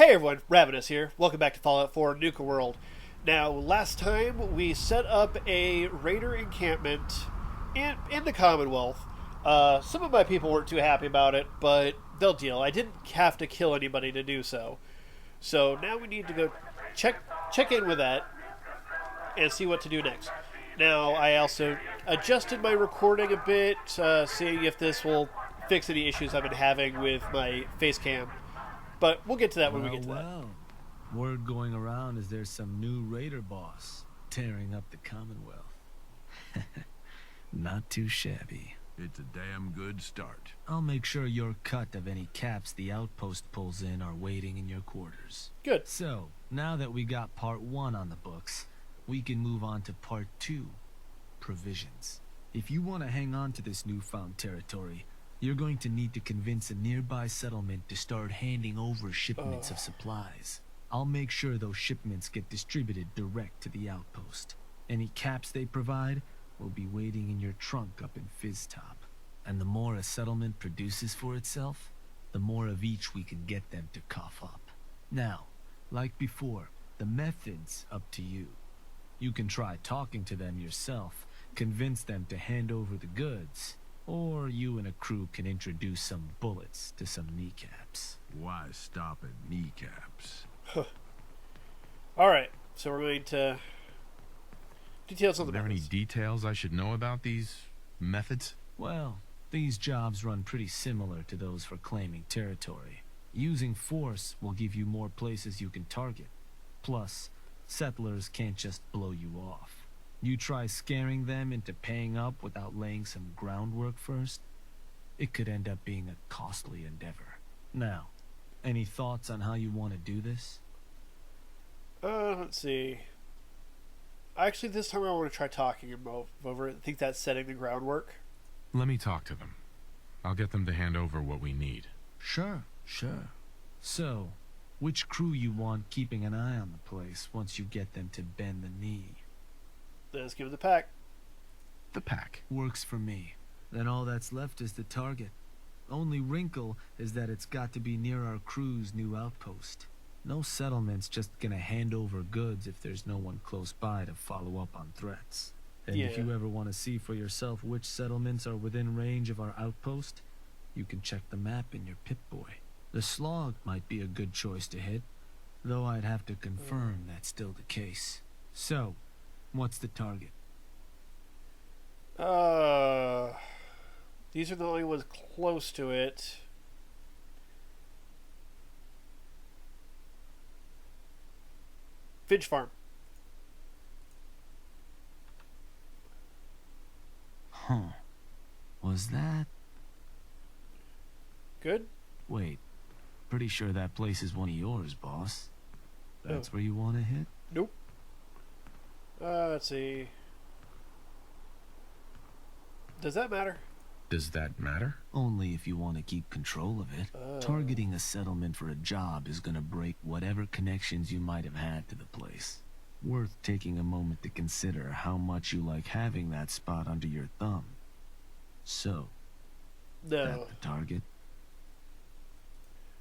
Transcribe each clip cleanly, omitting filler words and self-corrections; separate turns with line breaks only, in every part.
Hey everyone, Ravinous here. Welcome back to Fallout 4 Nuka World. Now, last time we set up a raider encampment in the Commonwealth. Some of my people weren't too happy about it, but they'll deal. I didn't have to kill anybody to do so. So now we need to go check in with that and see what to do next. Now, I also adjusted my recording a bit, seeing if this will fix any issues I've been having with my face cam. But we'll get to that when we get to that.
Word going around is there's some new raider boss tearing up the Commonwealth. Not too shabby.
It's a damn good start.
I'll make sure your cut of any caps the outpost pulls in are waiting in your quarters.
Good.
So, now that we got part 1 on the books, we can move on to part 2, provisions. If you want to hang on to this newfound territory, you're going to need to convince a nearby settlement to start handing over shipments of supplies. I'll make sure those shipments get distributed direct to the outpost. Any caps they provide will be waiting in your trunk up in Fizztop. And the more a settlement produces for itself, the more of each we can get them to cough up. Now, like before, the method's up to you. You can try talking to them yourself, convince them to hand over the goods, or you and a crew can introduce some bullets to some kneecaps.
Why stop at kneecaps?
Alright, so we're going to details on the
Are there any
methods.
details I should know about these methods?
Well, these jobs run pretty similar to those for claiming territory. Using force will give you more places you can target. Plus, settlers can't just blow you off. You try scaring them into paying up without laying some groundwork first, it could end up being a costly endeavor. Now, any thoughts on how you want to do this?
Let's see. Actually, this time I want to try talking him over it. I think that's setting the groundwork.
Let me talk to them. I'll get them to hand over what we need.
Sure. So, which crew you want keeping an eye on the place once you get them to bend the knee?
Let's give it the pack.
The pack.
Works for me. Then all that's left is the target. Only wrinkle is that it's got to be near our crew's new outpost. No settlement's just gonna hand over goods if there's no one close by to follow up on threats. And if you ever want to see for yourself which settlements are within range of our outpost, you can check the map in your Pip-Boy. The Slog might be a good choice to hit, though I'd have to confirm that's still the case. So, what's the target?
These are the only ones close to it. Finch Farm.
Huh. Was that...
Good?
Wait. Pretty sure that place is one of yours, boss. That's where you want to hit?
Nope. Let's see. Does that matter?
Does that matter?
Only if you want to keep control of it. Targeting a settlement for a job is gonna break whatever connections you might have had to the place. Worth taking a moment to consider how much you like having that spot under your thumb. So,
No.
that the target?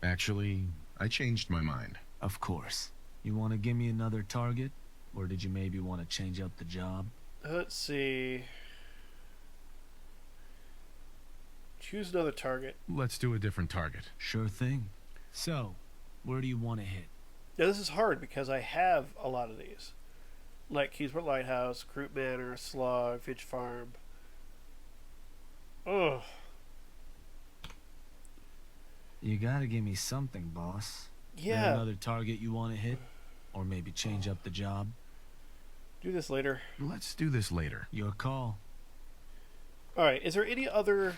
Actually, I changed my mind.
Of course. You want to give me another target? Or did you maybe want to change up the job?
Let's see. Choose another target.
Let's do a different target.
Sure thing. So, where do you want to hit?
Now this is hard because I have a lot of these. Like Keysport Lighthouse, Croup Manor, Slog, Finch Farm. Ugh.
You gotta give me something, boss.
Yeah.
Got another target you want to hit? Or maybe change up the job?
Do this later.
Let's do this later.
Your call.
Alright, is there any other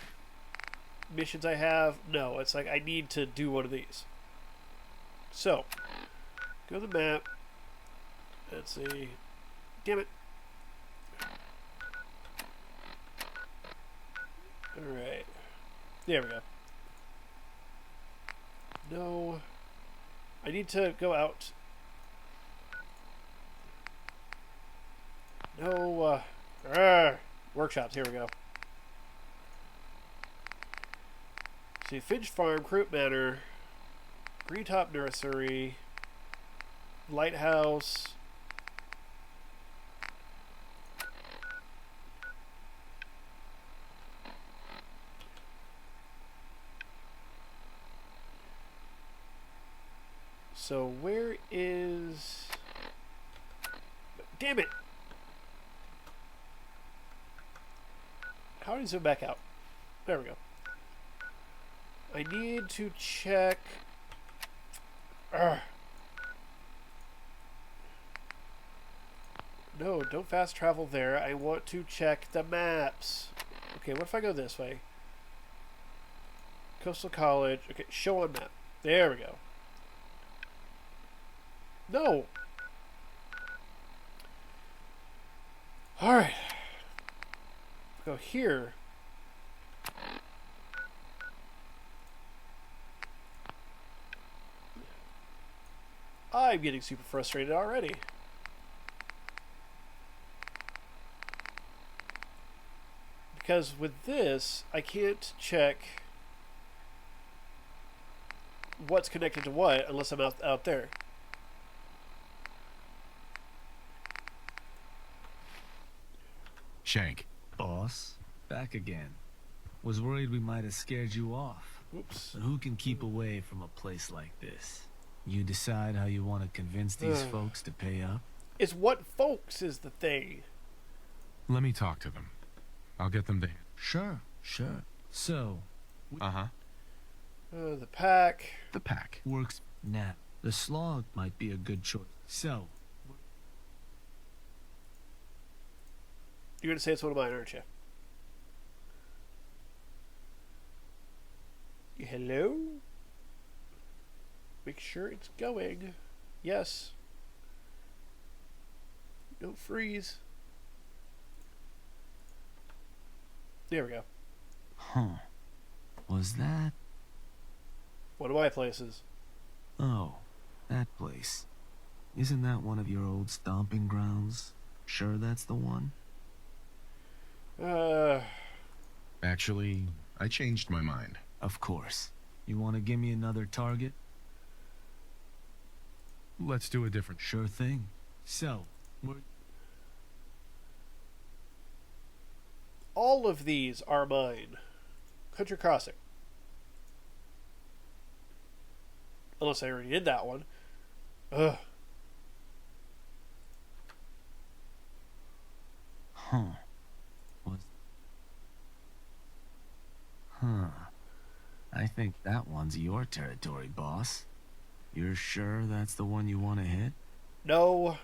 missions I have? No, it's like I need to do one of these. So, go to the map. Let's see. Damn it. Alright. There we go. No. I need to go out. No, workshops, here we go. See, Finch Farm, Croup Manor. Treetop Nursery. Lighthouse. So where is... Damn it! How do you zoom back out? There we go. I need to check... Urgh. No, don't fast travel there. I want to check the maps. Okay, what if I go this way? Coastal College. Okay, show on map. There we go. No! Alright. Go here. I'm getting super frustrated already. Because with this, I can't check what's connected to what unless I'm out there.
Shank.
Boss, back again. Was worried we might have scared you off.
Oops.
But who can keep away from a place like this? You decide how you want to convince these folks to pay up?
It's what folks is the thing.
Let me talk to them. I'll get them to...
Sure. So...
Uh-huh.
The pack.
The pack.
Works now. The slog might be a good choice. So...
You're going to say it's one of mine, aren't you? Hello? Make sure it's going. Yes. Don't freeze. There we go.
Huh. Was that...
One of my places.
Oh, that place. Isn't that one of your old stomping grounds? Sure that's the one?
Actually, I changed my mind.
Of course. You want to give me another target?
Let's do a different...
Sure thing. So,
all of these are mine. Country Crossing. Unless I already did that one. Ugh.
Huh. Huh. I think that one's your territory, boss. You're sure that's the one you want to hit?
No.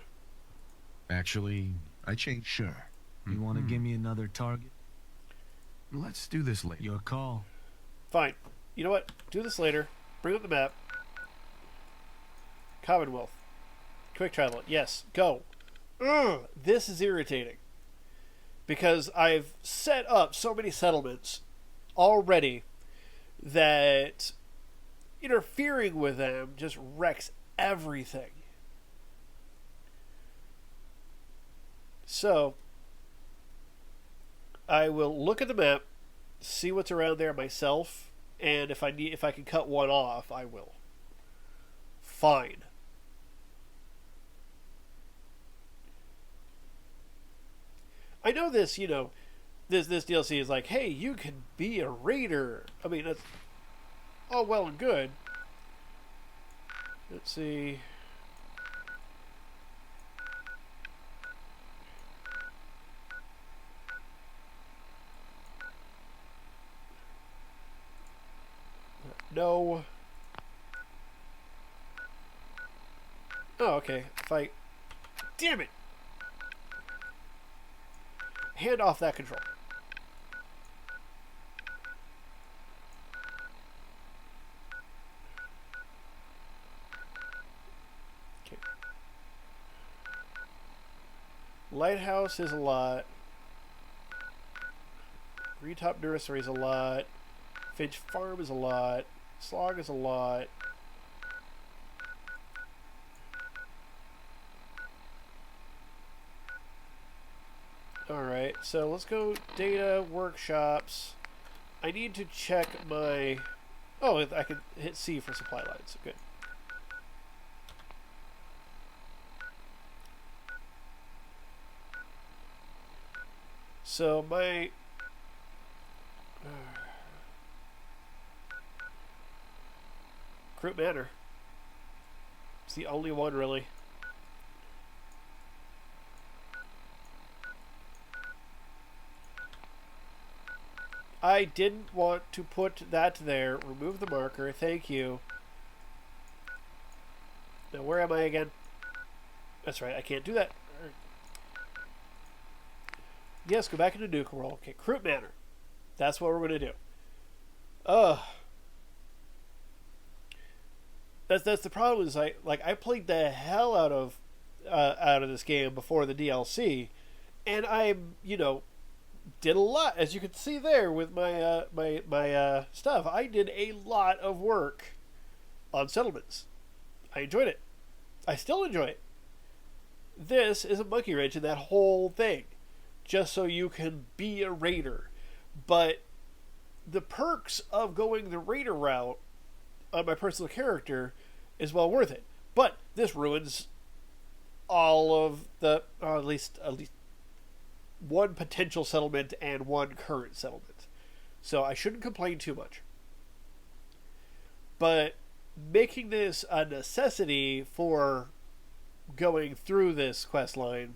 Actually, I changed...
Sure. You want to give me another target?
Let's do this later.
Your call.
Fine. You know what? Do this later. Bring up the map. Commonwealth. Quick travel. Yes. Go. Ugh. This is irritating. Because I've set up so many settlements already that interfering with them just wrecks everything. So I will look at the map, see what's around there myself, and if I can cut one off, I will. Fine. I know this, this DLC is like, hey, you can be a raider. I mean, that's all well and good. Let's see. No. Oh, okay. Fight. Damn it! Hand off that control. Okay. Lighthouse is a lot. Retop Nursery is a lot. Finch Farm is a lot. Slog is a lot. Alright, so let's go data, workshops. I need to check my... Oh, I can hit C for supply lines. Good. So my... Croup Manor. It's the only one, really. I didn't want to put that there. Remove the marker. Thank you. Now, where am I again? That's right. I can't do that. Yes, go back into Nuka World. Okay, Croup Manor. That's what we're going to do. That's the problem. Is I played the hell out of this game before the DLC, and I did a lot, as you can see there with my my stuff. I did a lot of work on settlements. I enjoyed it. I still enjoy it. This is a monkey wrench in that whole thing, just so you can be a raider. But the perks of going the raider route on my personal character is well worth it. But this ruins all of the, or at least one potential settlement and one current settlement. So I shouldn't complain too much. But making this a necessity for going through this quest line,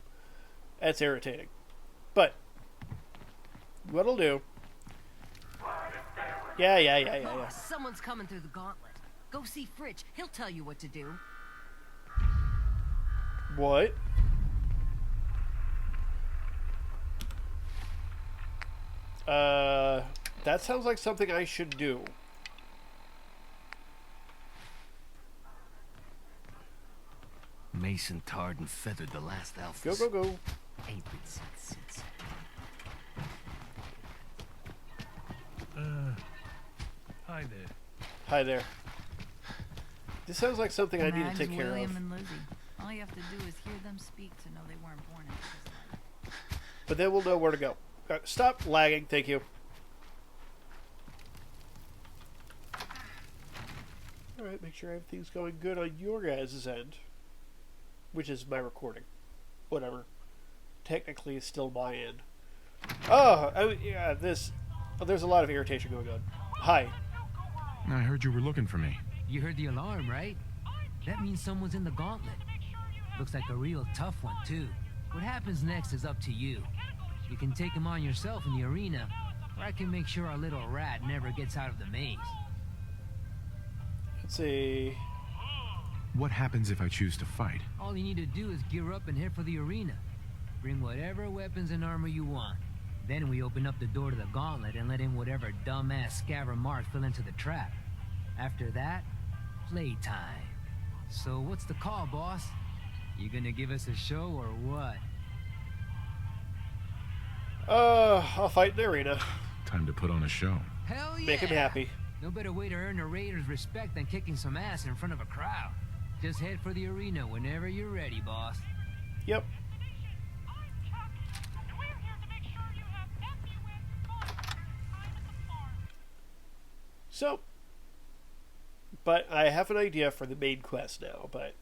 that's irritating. But what I'll do... Yeah.
Someone's coming through the gauntlet. Go see Fritch. He'll tell you what to do.
What? That sounds like something I should do.
Messin tarred and feathered the last alphas.
Go.
Ain't been seen since.
Hi there.
Hi there. This sounds like something I need to take care
William
of.
and Lizzie. All you have to do is hear them speak to know they weren't born into this life.
But then we'll know where to go. Stop lagging, thank you. Alright, make sure everything's going good on your guys' end. Which is my recording. Whatever. Technically, it's still my end. There's a lot of irritation going on. Hi.
I heard you were looking for me.
You heard the alarm, right? That means someone's in the gauntlet. Looks like a real tough one, too. What happens next is up to you. You can take him on yourself in the arena, or I can make sure our little rat never gets out of the maze.
Let's see.
What happens if I choose to fight?
All you need to do is gear up and head for the arena. Bring whatever weapons and armor you want. Then we open up the door to the gauntlet and let in whatever dumbass scaver Mark fell into the trap. After that, playtime. So what's the call, boss? You gonna give us a show or what?
I'll fight in the arena.
Time to put on a show.
Hell yeah!
Make him happy.
No better way to earn a Raider's respect than kicking some ass in front of a crowd. Just head for the arena whenever you're ready, boss.
Yep. So, but I have an idea for the main quest now, but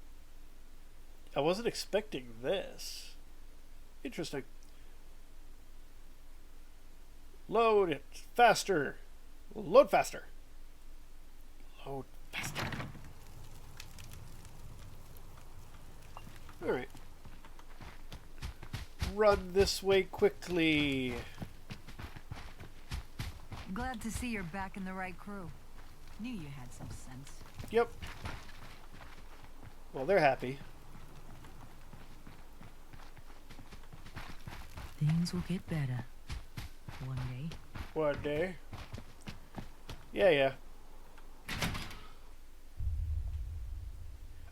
I wasn't expecting this. Interesting. Load it faster. Load faster. Load faster. Alright. Run this way quickly.
Glad to see you're back in the right crew. Knew you had some sense.
Yep. Well, they're happy.
Things will get better. One day.
One day. Yeah.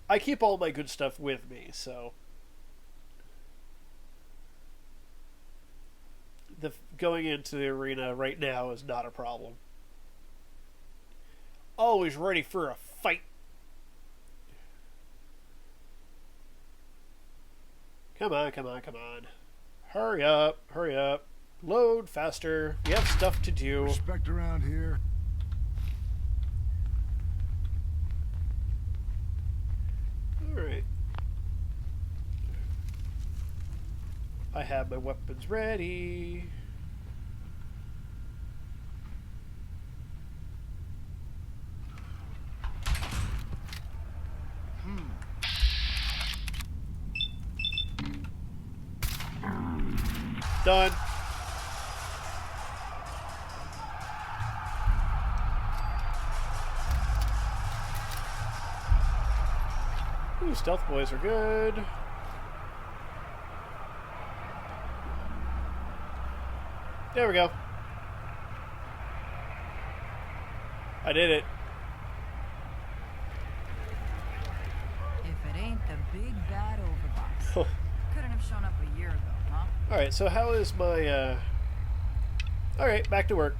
I keep all my good stuff with me, so going into the arena right now is not a problem. Always ready for a fight. Come on. Hurry up. Load faster. We have stuff to do.
Respect around here.
Alright. I have my weapons ready. Done. Ooh, stealth boys are good. There we go. I did it.
If it ain't the big bad overbox. Couldn't have shown up a year ago, huh?
Alright, so how is my, Alright, back to work.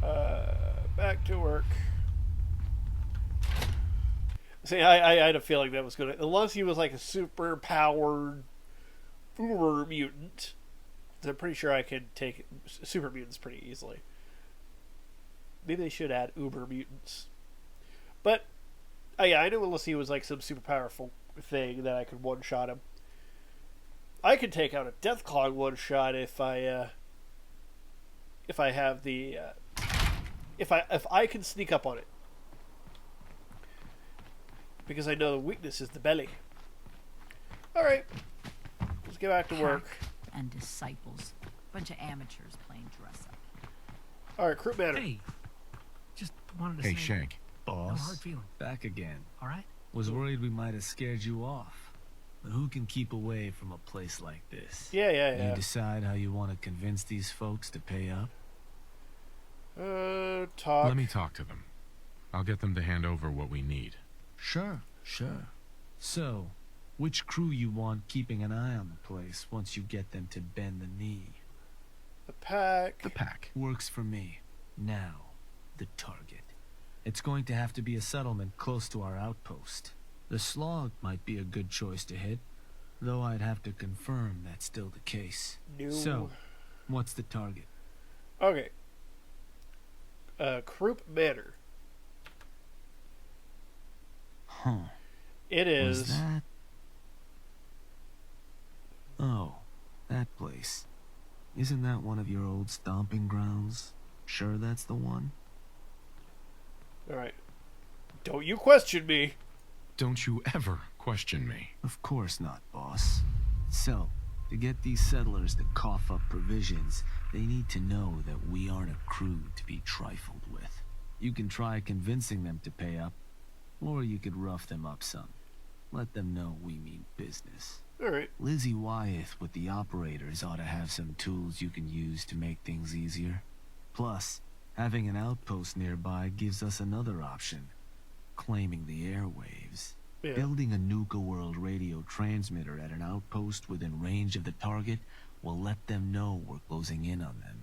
Back to work. See, I had a feeling that was gonna... Unless he was like a super-powered uber mutant. I'm pretty sure I could take super mutants pretty easily. Maybe they should add uber mutants. But, yeah, I knew unless he was like some super powerful thing that I could one-shot him. I could take out a Deathclaw one-shot if I have the... if I can sneak up on it. Because I know the weakness is the belly. Alright. Let's get back to work.
And disciples. Bunch of amateurs playing dress up.
Alright, crew matter.
Hey, just wanted to
Hey,
say.
Shank.
No
Boss,
hard feeling.
back again.
All right.
Was worried we might have scared you off. But who can keep away from a place like this?
Yeah.
You decide how you want to convince these folks to pay up?
Talk.
Let me talk to them. I'll get them to hand over what we need.
Sure. So, which crew you want keeping an eye on the place once you get them to bend the knee?
The pack.
The pack.
Works for me. Now, the target. It's going to have to be a settlement close to our outpost. The Slog might be a good choice to hit, though I'd have to confirm that's still the case.
No.
So, what's the target?
Okay. Croup Manor.
Huh.
It is.
Was that... Oh, that place. Isn't that one of your old stomping grounds? Sure that's the one?
Alright. Don't you question me.
Don't you ever question me.
Of course not, boss. So, to get these settlers to cough up provisions, they need to know that we aren't a crew to be trifled with. You can try convincing them to pay up, or you could rough them up some. Let them know we mean business.
Alright.
Lizzie Wyeth with the operators ought to have some tools you can use to make things easier. Plus, having an outpost nearby gives us another option. Claiming the airwaves.
Yeah.
Building a Nuka World radio transmitter at an outpost within range of the target will let them know we're closing in on them.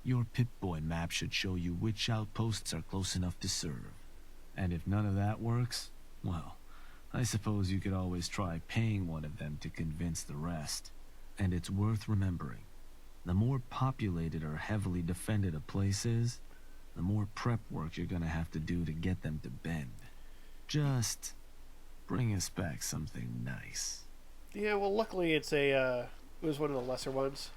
Your Pip-Boy map should show you which outposts are close enough to serve. And if none of that works, well, I suppose you could always try paying one of them to convince the rest. And it's worth remembering. The more populated or heavily defended a place is, the more prep work you're gonna have to do to get them to bend. Just bring us back something nice.
Yeah, well, luckily it's it was one of the lesser ones.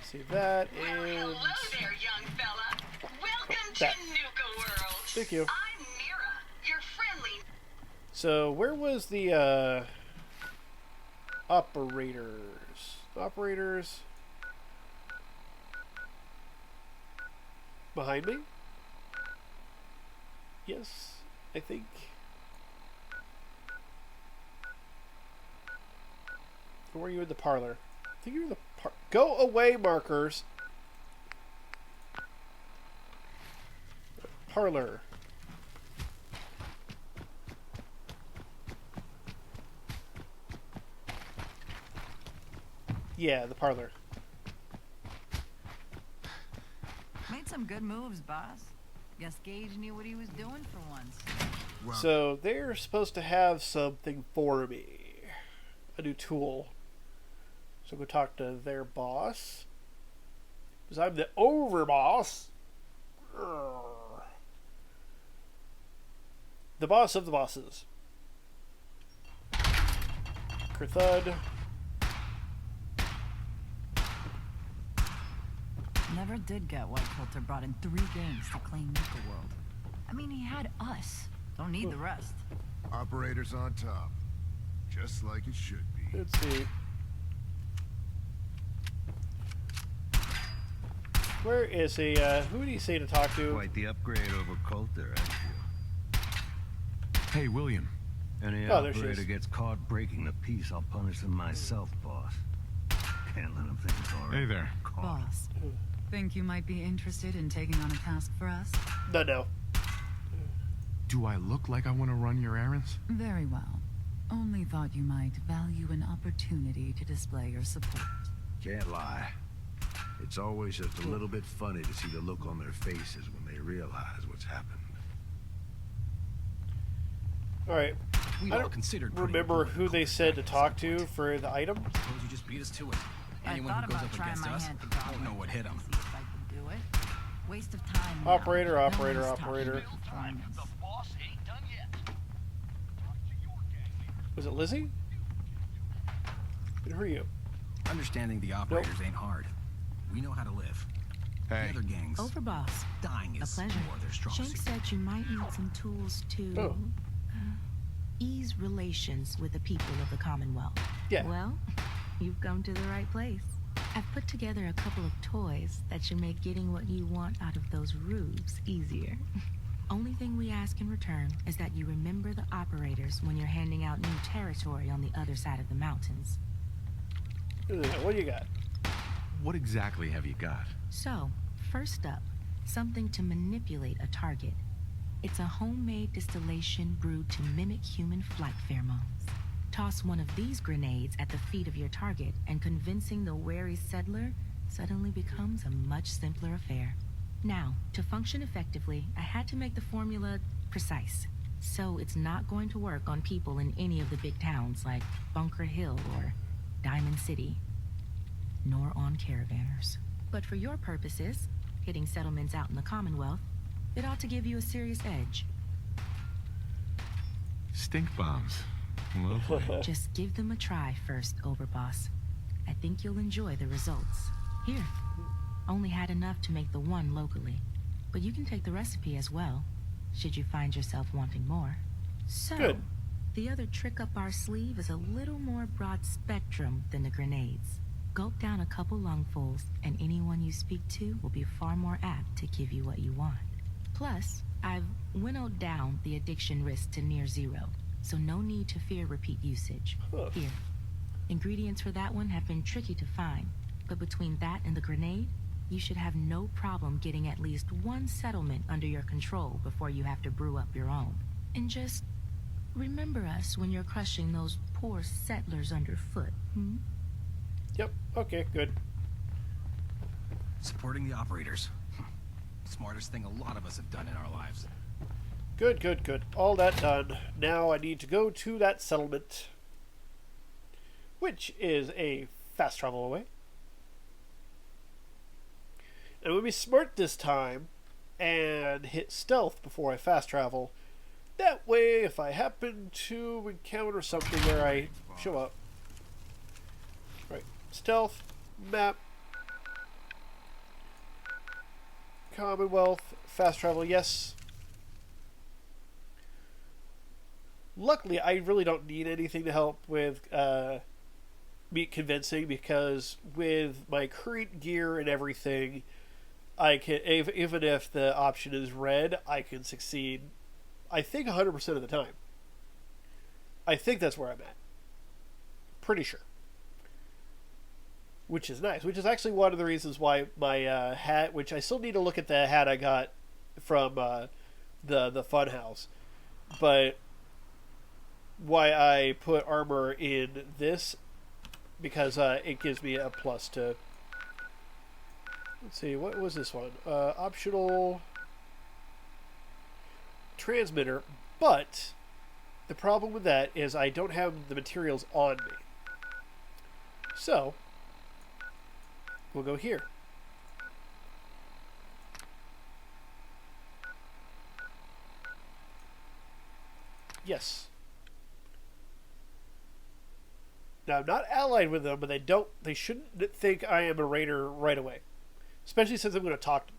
See that,
Well,
and...
hello there, young fella. Welcome to
That.
Nuka World.
Thank you.
I'm Mira, your friendly...
So, where was the, operators? Operators... Behind me? Yes, I think. Or were you in the parlor? I think you were in the Go away, markers! Parlor. Yeah, the parlor.
Made some good moves, boss. Guess Gage knew what he was doing for once.
So they're supposed to have something for me. A new tool. So go talk to their boss. Because I'm the overboss. Urgh. The boss of the bosses. Kerthud.
Never did get why Coulter brought in 3 gangs to claim Nuka World. I mean, he had us. Don't need the rest.
Operators on top. Just like it should be.
Let's see. Where is he? Who would he say to talk to?
Quite the upgrade over Coulter, haven't you?
Hey, William.
Any
Oh, there she
operator
is.
gets caught breaking the peace, I'll punish them myself, boss. Can't let them think it's all right.
Hey there.
Boss, think you might be interested in taking on a task for us?
No.
Do I look like I want to run your errands?
Very well. Only thought you might value an opportunity to display your support.
Can't lie. It's always just a little bit funny to see the look on their faces when they realize what's happened.
All right.
We
I
all
don't
considered pretty
remember
important
who they
Coulter
said to
back
talk
at
to
some
for the item.
point. Suppose you just beat us to it. Anyone
I
who
thought
goes
about
up
trying
against
my
us
hand to
won't
Commonwealth
know what hit 'em.
see if I can do it. Waste of time now.
Operator,
No
operator,
one's talking
operator.
about performance.
Was it Lizzie? Who are you?
Understanding the operators ain't hard. We know how to live.
Hey.
The other gangs,
Overboss,
dying
a
is
pleasure.
more their strong
Shank
suit.
said you might need some tools to
Oh.
ease relations with the people of the Commonwealth.
Yeah.
Well, you've come to the right place. I've put together a couple of toys that should make getting what you want out of those rubes easier. Only thing we ask in return is that you remember the operators when you're handing out new territory on the other side of the mountains.
What do you got?
What exactly have you got?
So, first up, something to manipulate a target. It's a homemade distillation brewed to mimic human flight pheromones. Toss one of these grenades at the feet of your target, and convincing the wary settler suddenly becomes a much simpler affair. Now, to function effectively, I had to make the formula precise. So it's not going to work on people in any of the big towns like Bunker Hill or Diamond City, nor on caravanners. But for your purposes, hitting settlements out in the Commonwealth, it ought to give you a serious edge.
Stink bombs. Lovely.
Just give them a try first, Overboss. I think you'll enjoy the results. Here, only had enough to make the one locally, but you can take the recipe as well, should you find yourself wanting more. So,
Good.
the other trick up our sleeve is a little more broad spectrum than the grenades. Gulp down a couple lungfuls, and anyone you speak to will be far more apt to give you what you want. Plus, I've winnowed down the addiction risk to near zero, so no need to fear repeat usage.
Huh.
Here, ingredients for that one have been tricky to find, but between that and the grenade, you should have no problem getting at least one settlement under your control before you have to brew up your own. And just remember us when you're crushing those poor settlers underfoot, hmm?
Yep. Okay, good.
Supporting the operators. Smartest thing a lot of us have done in our lives.
Good. All that done. Now I need to go to that settlement, which is a fast travel away. And I'm going to be smart this time and hit stealth before I fast travel. That way, if I happen to encounter something where I show up. Right. Stealth, map, Commonwealth, fast travel, yes. Luckily, I really don't need anything to help with me convincing, because with my current gear and everything, I can, even if the option is red, I can succeed, I think, 100% of the time. I think that's where I'm at. Pretty sure. Which is nice. Which is actually one of the reasons why my hat, which I still need to look at the hat I got from the Funhouse, but why I put armor in this, because it gives me a plus to. Let's see, what was this one? Optional transmitter, but the problem with that is I don't have the materials on me. So, we'll go here. Yes. Now, I'm not allied with them, but they shouldn't think I am a raider right away. Especially since I'm going to talk to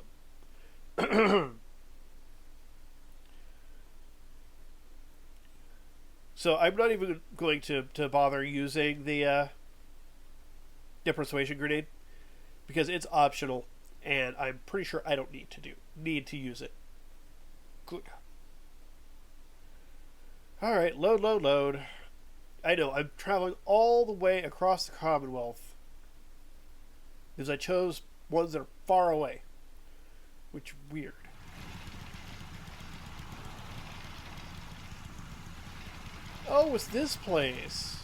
them. So I'm not even going to bother using the persuasion grenade because it's optional, and I'm pretty sure I don't need to use it. Good. All right, load. I know I'm traveling all the way across the Commonwealth because I chose ones that are far away, which is weird. Oh, it's this place.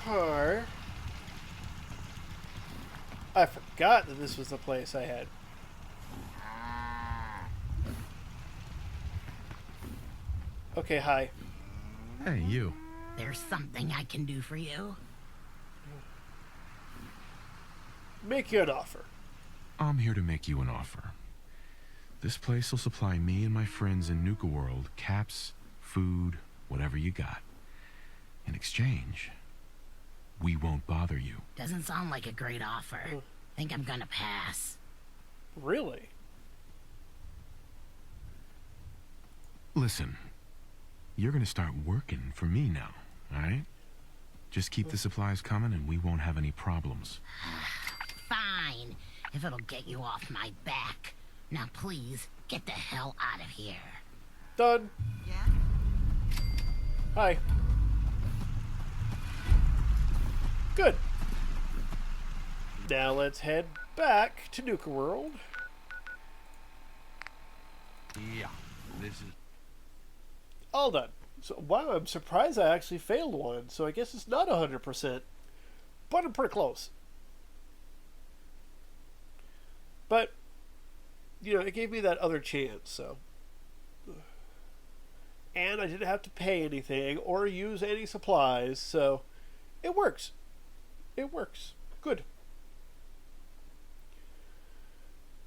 Okay. I forgot that this was the place I had. Okay, hi.
Hey, you.
There's something I can do for you.
Make you an offer.
I'm here to make you an offer. This place will supply me and my friends in Nuka World caps, food, whatever you got. In exchange, we won't bother you.
Doesn't sound like a great offer. Think I'm gonna pass.
Really?
Listen, you're gonna start working for me now, alright? Just keep the supplies coming and we won't have any problems.
Fine, if it'll get you off my back. Now please, get the hell out of here.
Done.
Yeah?
Hi. Good. Now let's head back to Nuka World.
Yeah, this is...
All done. So, wow, I'm surprised I actually failed one, so I guess it's not 100%. But I'm pretty close. But, you know, it gave me that other chance, so... And I didn't have to pay anything or use any supplies, so it works. It works. Good.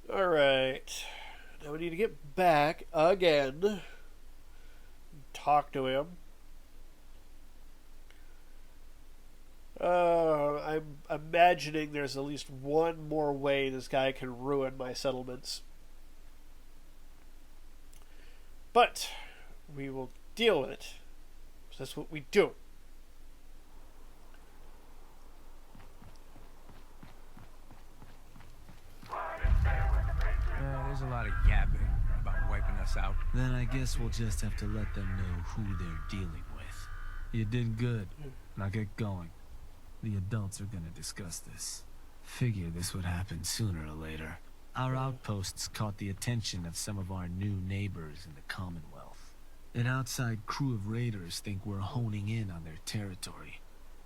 Alright. Now we need to get back again. Talk to him. I'm imagining there's at least one more way this guy can ruin my settlements. But we will deal with it. That's what we do.
There's a lot of yapping about wiping us out.
Then I guess we'll just have to let them know who they're dealing with. You did good. Now get going. The adults are gonna discuss this. Figure this would happen sooner or later. Our outposts caught the attention of some of our new neighbors in the Commonwealth. An outside crew of raiders think we're honing in on their territory.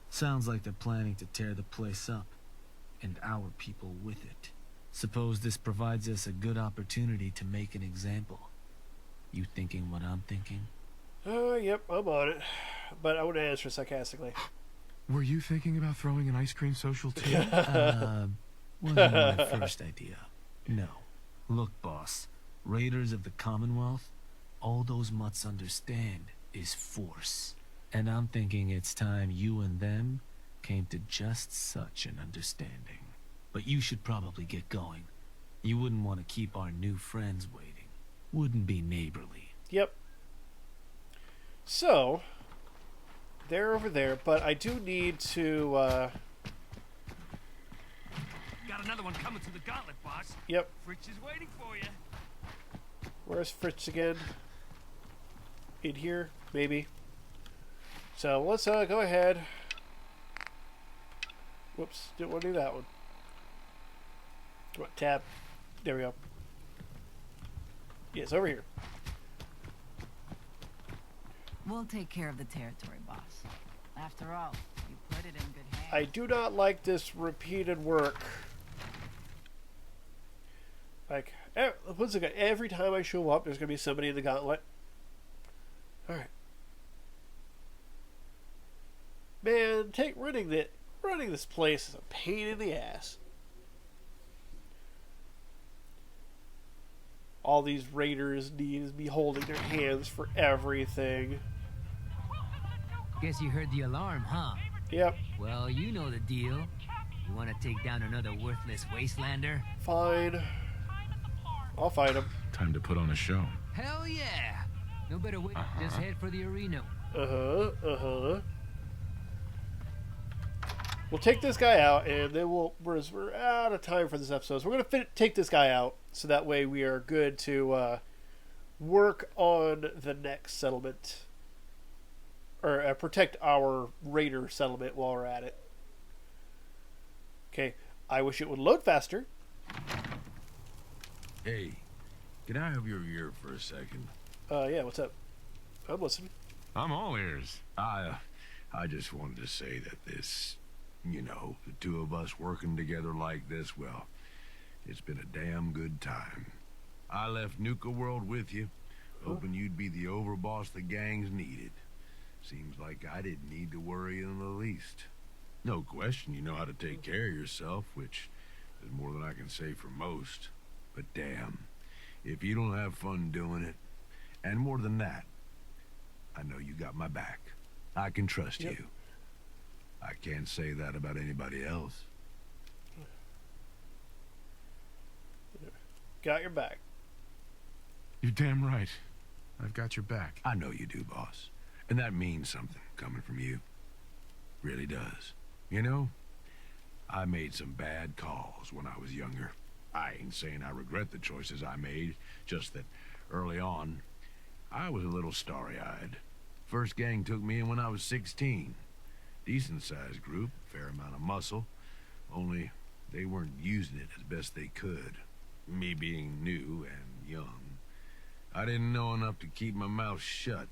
Sounds like they're planning to tear the place up, and our people with it. Suppose this provides us a good opportunity to make an example. You thinking what I'm thinking?
Yep, I'm on it. But I want to answer sarcastically.
Were you thinking about throwing an ice cream social too?
Wasn't my first idea. No. Look, boss. Raiders of the Commonwealth, all those mutts understand is force. And I'm thinking it's time you and them came to just such an understanding. But you should probably get going. You wouldn't want to keep our new friends waiting. Wouldn't be neighborly.
Yep. So, they're over there, but I do need to,
Got another one coming to the gauntlet, boss.
Yep.
Fritz is waiting for you.
Where's Fritz again? In here? Maybe. So, let's, go ahead. Whoops, didn't want to do that one. Come on, tab. There we go. Yes, over here.
We'll take care of the territory, boss. After all, you put it in good hands.
I do not like this repeated work. Like, once again, every time I show up, there's going to be somebody in the gauntlet. Alright. Man, running this place is a pain in the ass. All these raiders need is me holding their hands for everything.
Guess you heard the alarm, huh?
Yep.
Well, you know the deal. You want to take down another worthless wastelander?
Fine. I'll fight him.
Time to put on a show.
Hell yeah! No better way. Just head for the arena.
We'll take this guy out, and then we're out of time for this episode. So we're going to take this guy out, so that way we are good to work on the next settlement. Or protect our raider settlement while we're at it. Okay, I wish it would load faster.
Hey, can I have your ear for a second?
Yeah, what's up? I'm listening.
I'm all ears.
I just wanted to say that this, you know, the two of us working together like this, well, it's been a damn good time. I left Nuka World with you, hoping you'd be the overboss the gangs needed. Seems like I didn't need to worry in the least. No question you know how to take care of yourself, which is more than I can say for most. But damn, if you don't have fun doing it, and more than that, I know you got my back. I can trust you. I can't say that about anybody else.
Got your back.
You're damn right. I've got your back.
I know you do, boss. And that means something coming from you. Really does. You know, I made some bad calls when I was younger. I ain't saying I regret the choices I made, just that early on, I was a little starry-eyed. First gang took me in when I was 16. Decent-sized group, fair amount of muscle, only they weren't using it as best they could. Me being new and young, I didn't know enough to keep my mouth shut.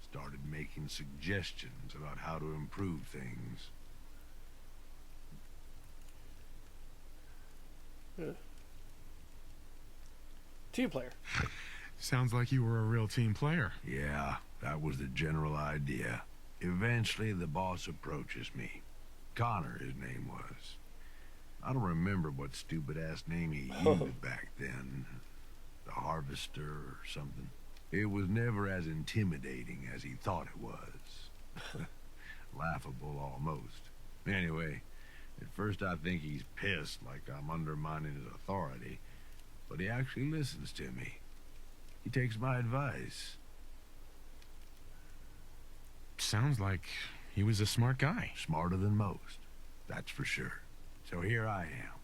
Started making suggestions about how to improve things.
Team player.
Sounds like you were a real team player.
Yeah, that was the general idea. Eventually, the boss approaches me. Connor, his name was. I don't remember what stupid-ass name he used back then. The Harvester or something. It was never as intimidating as he thought it was. Laughable almost. Anyway, at first I think he's pissed, like I'm undermining his authority. But he actually listens to me. He takes my advice.
Sounds like he was a smart guy.
Smarter than most, that's for sure. So here I am,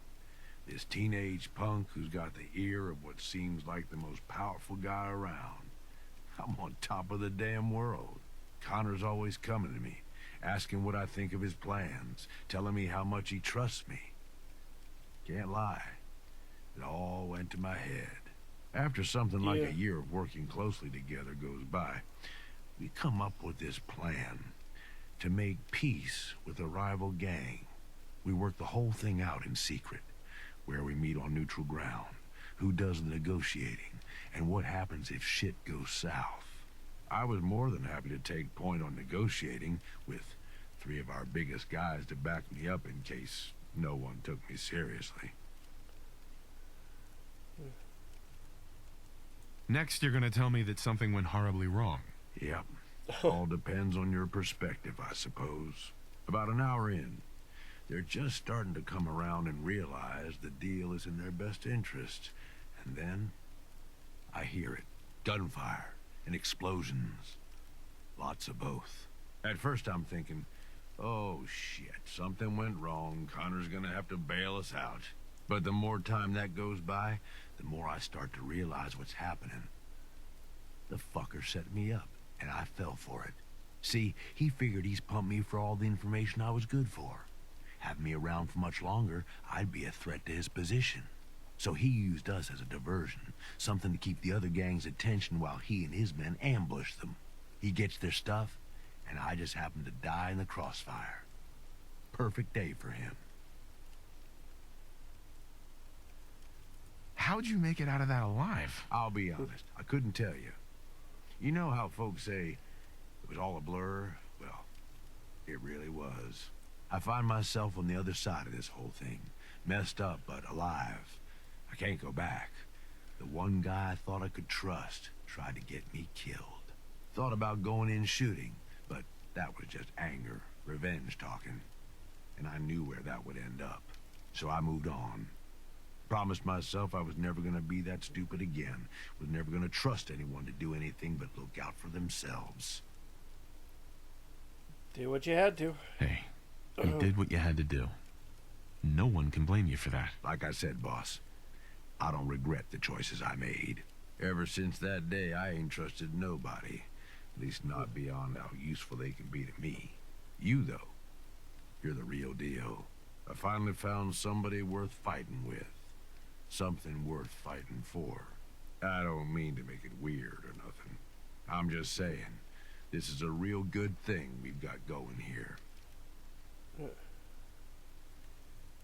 this teenage punk who's got the ear of what seems like the most powerful guy around. I'm on top of the damn world. Connor's always coming to me, asking what I think of his plans, telling me how much he trusts me. Can't lie, it all went to my head. After something like a year of working closely together goes by, we come up with this plan to make peace with a rival gang. We work the whole thing out in secret, where we meet on neutral ground, who does the negotiating, and what happens if shit goes south. I was more than happy to take point on negotiating, with 3 of our biggest guys to back me up in case no one took me seriously.
Next, you're gonna tell me that something went horribly wrong.
Yep. All depends on your perspective, I suppose. About an hour in, they're just starting to come around and realize the deal is in their best interest. And then, I hear it. Gunfire and explosions. Lots of both. At first I'm thinking, oh shit, something went wrong. Connor's gonna have to bail us out. But the more time that goes by, the more I start to realize what's happening. The fucker set me up, and I fell for it. See, he figured he's pumped me for all the information I was good for. Having me around for much longer, I'd be a threat to his position. So he used us as a diversion, something to keep the other gang's attention while he and his men ambush them. He gets their stuff, and I just happen to die in the crossfire. Perfect day for him.
How'd you make it out of that alive?
I'll be honest, I couldn't tell you. You know how folks say it was all a blur? Well, it really was. I find myself on the other side of this whole thing, messed up but alive. I can't go back. The one guy I thought I could trust tried to get me killed. Thought about going in shooting, but that was just anger, revenge talking. And I knew where that would end up. So I moved on. Promised myself I was never gonna be that stupid again. Was never gonna trust anyone to do anything but look out for themselves.
Do what you had to.
Hey, you did what you had to do. No one can blame you for that.
Like I said, boss, I don't regret the choices I made. Ever since that day, I ain't trusted nobody. At least not beyond how useful they can be to me. You, though, you're the real deal. I finally found somebody worth fighting with. Something worth fighting for. I don't mean to make it weird or nothing. I'm just saying, this is a real good thing we've got going here.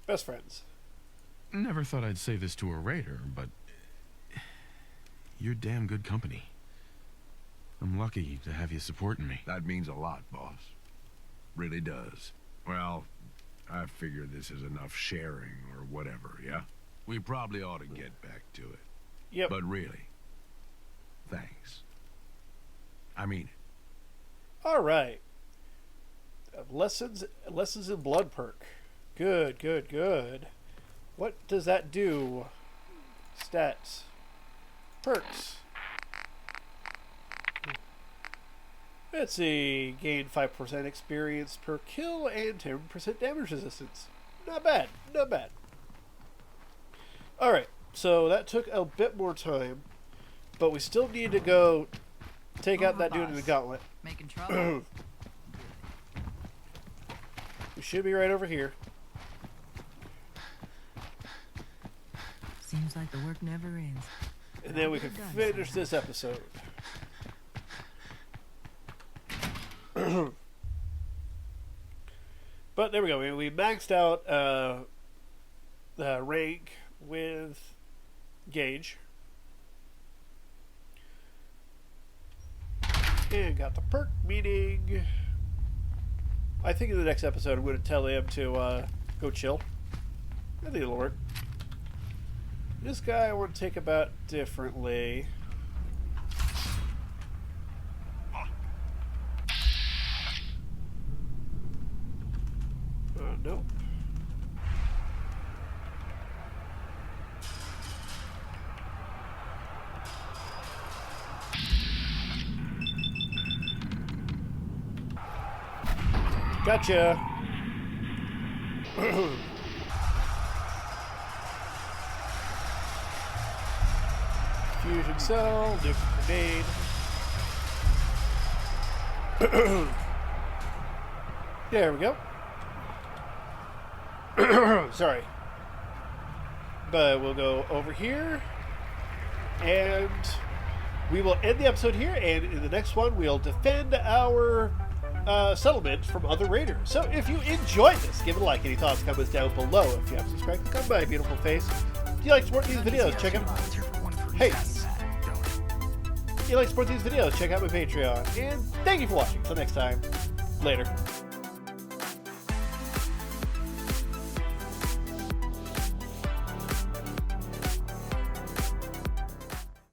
Best friends.
Never thought I'd say this to a raider, but you're damn good company. I'm lucky to have you supporting me.
That means a lot, boss. Really does. Well, I figure this is enough sharing or whatever, yeah? We probably ought to get back to it.
Yep.
But really, thanks. I mean it.
All right. Lessons in blood perk. Good, good, good. What does that do? Stats. Perks. Let's see. Gain 5% experience per kill and 10% damage resistance. Not bad. Not bad. Alright. So that took a bit more time. But we still need to go take out that dude in the gauntlet.
Making trouble?
We should be right over here.
Seems like the work never ends.
And then we can finish this episode. But there we go. We maxed out the rank with Gage. And got the perk meeting. I think in the next episode I'm going to tell him to go chill. I think it'll work. This guy I want to take about differently. Nope. Gotcha. Fusion cell, nuke grenade. There we go. Sorry. But we'll go over here. And we will end the episode here. And in the next one, we'll defend our settlement from other raiders. So if you enjoyed this, give it a like. Any thoughts, comments down below. If you haven't subscribed, click on my beautiful face. If you like to support these videos, check out... Hey! If you like to support these videos, check out my Patreon. And thank you for watching. Until next time, later.